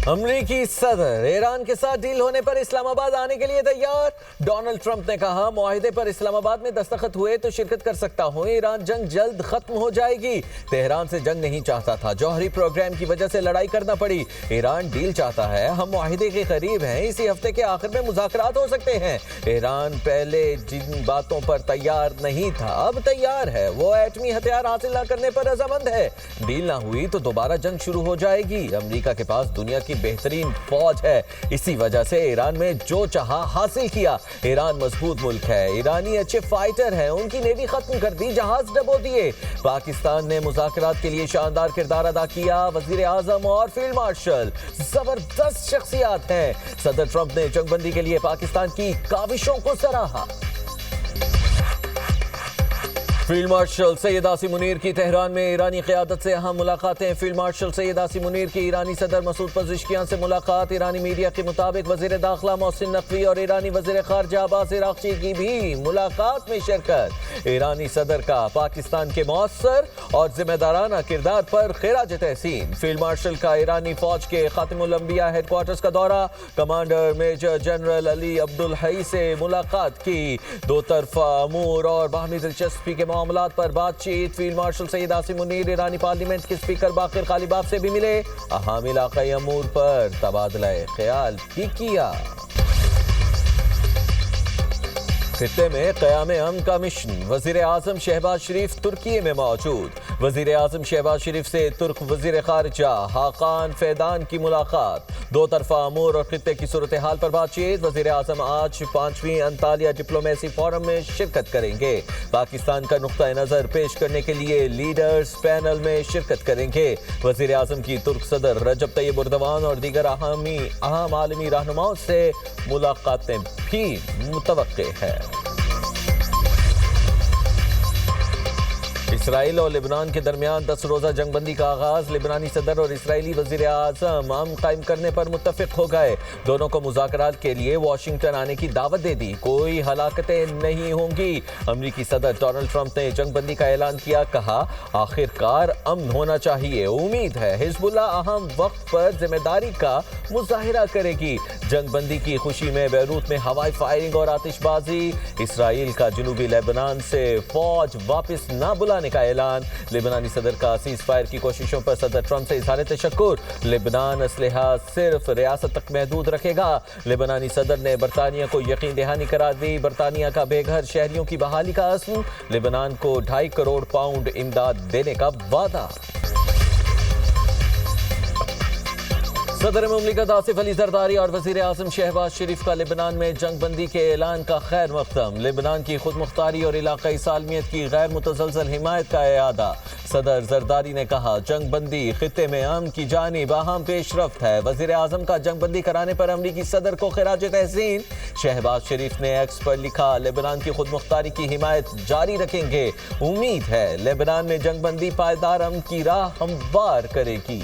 امریکی صدر ایران کے ساتھ ڈیل ہونے پر اسلام آباد آنے کے لیے تیار۔ ڈونلڈ ٹرمپ نے کہا معاہدے پر اسلام آباد میں دستخط ہوئے تو شرکت کر سکتا ہوں، ایران جنگ جلد ختم ہو جائے گی۔ تہران سے جنگ نہیں چاہتا تھا، جوہری پروگرام کی وجہ سے لڑائی کرنا پڑی۔ ایران ڈیل چاہتا ہے، ہم معاہدے کے قریب ہیں، اسی ہفتے کے آخر میں مذاکرات ہو سکتے ہیں۔ ایران پہلے جن باتوں پر تیار نہیں تھا اب تیار ہے، وہ ایٹمی ہتھیار حاصل نہ کرنے پر رضامند ہے۔ ڈیل نہ ہوئی تو دوبارہ جنگ شروع ہو جائے گی۔ امریکہ کے پاس دنیا کی بہترین فوج ہے، اسی وجہ سے ایران میں جو چاہا حاصل کیا۔ ایران مضبوط ملک ہے، ایرانی اچھے فائٹر ہیں، ان کی نیوی ختم کر دی، جہاز ڈبو دیے۔ پاکستان نے مذاکرات کے لیے شاندار کردار ادا کیا، وزیر اعظم اور فیلڈ مارشل زبردست شخصیات ہیں۔ صدر ٹرمپ نے جنگ بندی کے لیے پاکستان کی کاوشوں کو سراہا۔ فیلڈ مارشل سید عاصم منیر کی تہران میں ایرانی قیادت سے اہم ملاقاتیں۔ فیلڈ مارشل سید عاصم منیر کی ایرانی صدر مسعود پزشکیان سے ملاقات۔ ایرانی میڈیا کے مطابق وزیر داخلہ محسن نقوی اور ایرانی وزیر خارجہ عباس عراقچی کی بھی ملاقات میں شرکت۔ ایرانی صدر کا پاکستان کے مؤثر اور ذمہ دارانہ کردار پر خراج تحسین۔ فیلڈ مارشل کا ایرانی فوج کے خاتم الانبیاء ہیڈ کوارٹرز کا دورہ، کمانڈر میجر جنرل علی عبدالحی سے ملاقات کی۔ دو طرفہ امور اور باہمی دلچسپی کے معاملات پر بات چیت۔ فیلڈ مارشل سید عاصم منیر ایرانی پارلیمنٹ کے اسپیکر باقر غالیباف سے بھی ملے، اہم علاقائی امور پر تبادلہ خیال بھی کیا۔ خطے میں قیام امن کا مشن، وزیر اعظم شہباز شریف ترکی میں موجود۔ وزیر اعظم شہباز شریف سے ترک وزیر خارجہ حاقان فیدان کی ملاقات۔ دو طرفہ امور اور خطے کی صورتحال پر بات چیت۔ وزیر اعظم آج 5ویں انطالیہ ڈپلومیسی فورم میں شرکت کریں گے۔ پاکستان کا نقطہ نظر پیش کرنے کے لیے لیڈرز پینل میں شرکت کریں گے۔ وزیر اعظم کی ترک صدر رجب طیب اردوان اور دیگر اہم عالمی رہنماؤں سے ملاقاتیں بھی متوقع ہے۔ اسرائیل اور لبنان کے درمیان 10 روزہ جنگ بندی کا آغاز۔ لبنانی صدر اور اسرائیلی وزیر اعظم امن قائم کرنے پر متفق ہو گئے۔ دونوں کو مذاکرات کے لیے واشنگٹن آنے کی دعوت دے دی۔ کوئی ہلاکتیں نہیں ہوں گی۔ امریکی صدر ڈونلڈ ٹرمپ نے جنگ بندی کا اعلان کیا، کہا آخر کار امن ہونا چاہیے، امید ہے حزب اللہ اہم وقت پر ذمہ داری کا مظاہرہ کرے گی۔ جنگ بندی کی خوشی میں بیروت میں ہوائی فائرنگ اور آتش بازی۔ اسرائیل کا جنوبی لیبنان سے فوج واپس نہ بلانے کا اعلان۔ لبنانی صدر کا سیز فائر کی کوششوں پر صدر ٹرمپ سے اظہار تشکر۔ لبنان اسلحہ صرف ریاست تک محدود رکھے گا۔ لبنانی صدر نے برطانیہ کو یقین دہانی قرار دی۔ برطانیہ کا بے گھر شہریوں کی بحالی کا عزم، لبنان کو 2.5 کروڑ پاؤنڈ امداد دینے کا وعدہ۔ صدر مملکت آصف علی زرداری اور وزیر اعظم شہباز شریف کا لبنان میں جنگ بندی کے اعلان کا خیر مقدم۔ لبنان کی خود مختاری اور علاقائی سالمیت کی غیر متزلزل حمایت کا اعادہ۔ صدر زرداری نے کہا جنگ بندی خطے میں امن کی جانب اہم پیش رفت ہے۔ وزیر اعظم کا جنگ بندی کرانے پر امریکی صدر کو خراج تحسین۔ شہباز شریف نے ایکس پر لکھا لبنان کی خود مختاری کی حمایت جاری رکھیں گے، امید ہے لبنان میں جنگ بندی پائیدار امن کی راہ ہموار کرے گی۔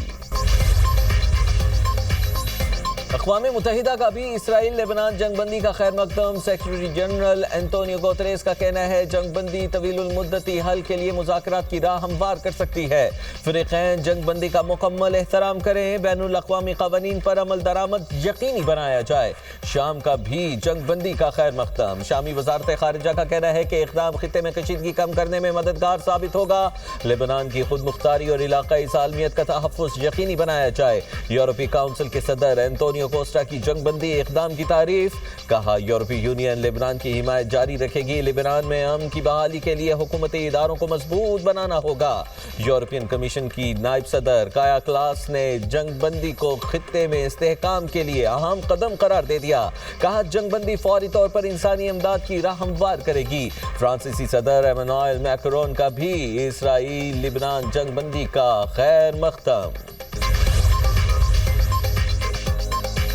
اقوام متحدہ کا بھی اسرائیل لبنان جنگ بندی کا خیر مقدم۔ سیکرٹری جنرل انتونیو گوتریس کا کہنا ہے جنگ بندی طویل المدتی حل کے لیے مذاکرات کی راہ ہموار کر سکتی ہے۔ فریقین جنگ بندی کا مکمل احترام کریں، بین الاقوامی قوانین پر عمل درآمد یقینی بنایا جائے۔ شام کا بھی جنگ بندی کا خیر مقدم۔ شامی وزارت خارجہ کا کہنا ہے کہ اقدام خطے میں کشیدگی کم کرنے میں مددگار ثابت ہوگا۔ لبنان کی خود مختاری اور علاقائی سالمیت کا تحفظ یقینی بنایا جائے۔ یورپی کونسل کے صدر انتونیو کوسٹا کی جنگ بندی اقدام کی تعریف، کہا یورپی یونین لبنان کی حمایت جاری رکھے گی۔ لبنان میں امن کی بحالی کے لیے حکومتی اداروں کو مضبوط بنانا ہوگا۔ یورپین کمیشن کی نائب صدر کایا کلاس نے جنگ بندی کو خطے میں استحکام کے لیے اہم قدم قرار دے دیا، کہا جنگ بندی فوری طور پر انسانی امداد کی راہ ہموار کرے گی۔ فرانسیسی صدر ایمانوئل میکرون کا بھی اسرائیل لبنان جنگ بندی کا خیر مقدم۔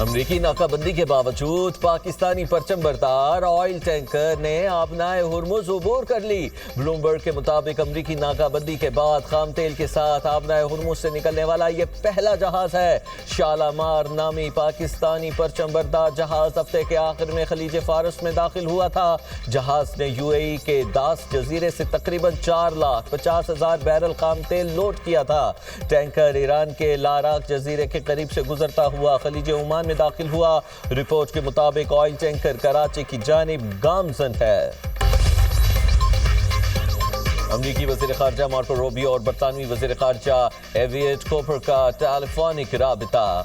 امریکی ناکابندی کے باوجود پاکستانی پرچم بردار آئل ٹینکر نے آبنائے ہرمز عبور کر لی۔ بلومبرگ کے مطابق امریکی ناکابندی کے بعد خام تیل کے ساتھ آبنائے ہرمز سے نکلنے والا یہ پہلا جہاز ہے۔ شالامار نامی پاکستانی پرچم بردار جہاز ہفتے کے آخر میں خلیج فارس میں داخل ہوا تھا۔ جہاز نے یو اے ای کے داس جزیرے سے تقریباً 4,50,000 بیرل خام تیل لوڈ کیا تھا۔ ٹینکر ایران کے لاراک جزیرے کے قریب سے گزرتا ہوا خلیج عمان میں داخل ہوا۔ رپورٹ کے مطابق آئل ٹینکر کراچی کی جانب گامزن ہے۔ امریکی وزیر خارجہ مارکو روبیو اور برطانوی وزیر خارجہ ایویٹ کوپر کا ٹیلی فونک رابطہ۔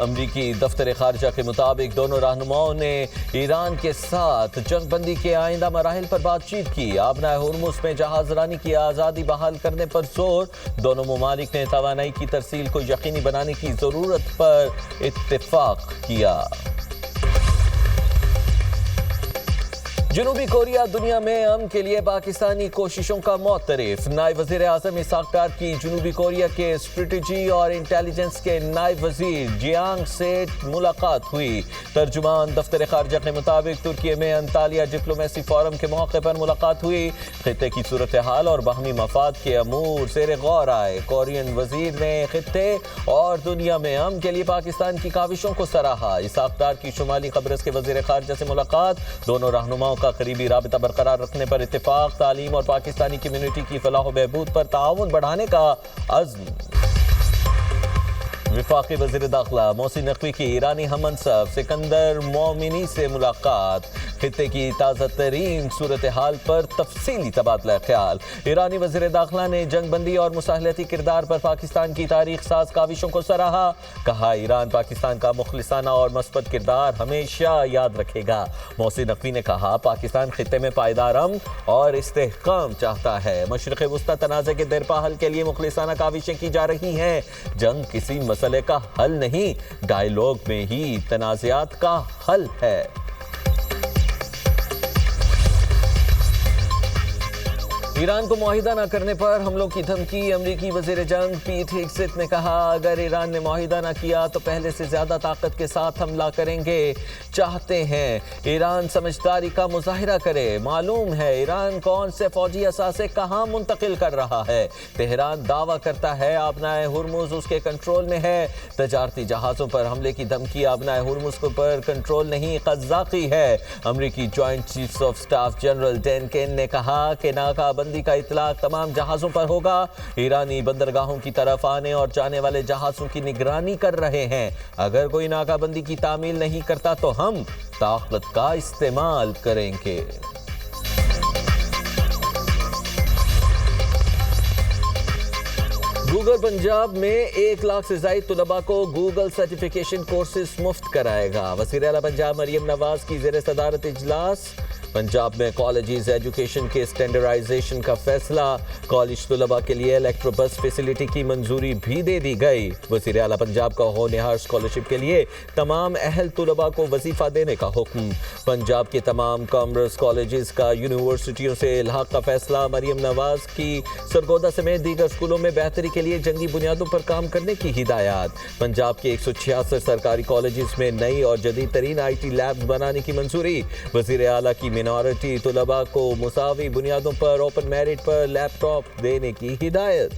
امریکی دفتر خارجہ کے مطابق دونوں رہنماؤں نے ایران کے ساتھ جنگ بندی کے آئندہ مراحل پر بات چیت کی۔ آبنائے ہرمز میں جہاز رانی کی آزادی بحال کرنے پر زور۔ دونوں ممالک نے توانائی کی ترسیل کو یقینی بنانے کی ضرورت پر اتفاق کیا۔ جنوبی کوریا دنیا میں امن کے لیے پاکستانی کوششوں کا معترف۔ نائب وزیر اعظم اسحاق ڈار کی جنوبی کوریا کے اسٹریٹجی اور انٹیلیجنس کے نائب وزیر جیانگ سے ملاقات ہوئی۔ ترجمان دفتر خارجہ کے مطابق ترکی میں انطالیہ ڈپلومیسی فورم کے موقع پر ملاقات ہوئی۔ خطے کی صورتحال اور باہمی مفاد کے امور زیر غور آئے۔ کورین وزیر نے خطے اور دنیا میں امن کے لیے پاکستان کی کاوشوں کو سراہا۔ اسحاق ڈار کی شمالی قبرص کے وزیر خارجہ سے ملاقات۔ دونوں رہنماؤں کا قریبی رابطہ برقرار رکھنے پر اتفاق۔ تعلیم اور پاکستانی کمیونٹی کی فلاح و بہبود پر تعاون بڑھانے کا عزم۔ وفاقی وزیر داخلہ محسن نقوی کی ایرانی ہم منصب سکندر مومنی سے ملاقات۔ خطے کی تازہ ترین صورتحال پر تفصیلی تبادلہ خیال۔ ایرانی وزیر داخلہ نے جنگ بندی اور مصالحتی کردار پر پاکستان کی تاریخ ساز کاوشوں کو سراہا۔ کہا ایران پاکستان کا مخلصانہ اور مثبت کردار ہمیشہ یاد رکھے گا۔ محسن نقوی نے کہا پاکستان خطے میں پائیدار امن اور استحکام چاہتا ہے۔ مشرق وسطی تنازع کے دیرپا حل کے لیے مخلصانہ کاوشیں کی جا رہی ہیں۔ جنگ کسی مسئلے کا حل نہیں، ڈائیلاگ میں ہی تنازعات کا حل ہے۔ ایران کو معاہدہ نہ کرنے پر حملوں کی دھمکی۔ امریکی وزیر جنگ پیٹ ہگسٹ نے کہا اگر ایران نے معاہدہ نہ کیا تو پہلے سے زیادہ طاقت کے ساتھ حملہ کریں گے۔ چاہتے ہیں ایران سمجھداری کا مظاہرہ کرے۔ معلوم ہے ایران کون سے فوجی اثاثے کہاں منتقل کر رہا ہے۔ تہران دعویٰ کرتا ہے آبنائے ہرمز اس کے کنٹرول میں ہے۔ تجارتی جہازوں پر حملے کی دھمکی آبنائے ہرمز پر کنٹرول نہیں، قذاقی ہے۔ امریکی joint chiefs of staff general Dan Caine نے کہا کہ ناکابندی کا اطلاق تمام جہازوں پر ہوگا۔ ایرانی بندرگاہوں کی طرف آنے اور جانے والے جہازوں کی نگرانی کر رہے ہیں۔ اگر کوئی ناکہ بندی کی تعمیل نہیں کرتا تو ہم طاقت کا استعمال کریں گے۔ گوگل پنجاب میں 1 لاکھ سے زائد طلباء کو گوگل سرٹیفکیشن کورسز مفت کرائے گا۔ وزیر اعلیٰ پنجاب مریم نواز کی زیر صدارت اجلاس۔ پنجاب میں کالجز ایجوکیشن کے اسٹینڈرڈائزیشن کا فیصلہ۔ کالج طلباء کے لیے الیکٹرو بس فیسلٹی کی منظوری بھی دے دی گئی۔ وزیر اعلیٰ پنجاب کا ہونہار اسکالرشپ کے لیے تمام اہل طلباء کو وظیفہ دینے کا حکم۔ پنجاب کے تمام کامرس کالجز کا یونیورسٹیوں سے الحاق کا فیصلہ۔ مریم نواز کی سرگودا سمیت دیگر اسکولوں میں بہتری کے لیے جنگی بنیادوں پر کام کرنے کی ہدایات۔ پنجاب کے 166 سرکاری کالجز میں نئی اور جدید ترین آئی ٹی لیبز بنانے کی منظوری۔ وزیر اعلیٰ کی مائنورٹی طلباء کو مساوی بنیادوں پر اوپن میرٹ پر لیپ ٹاپ دینے کی ہدایت۔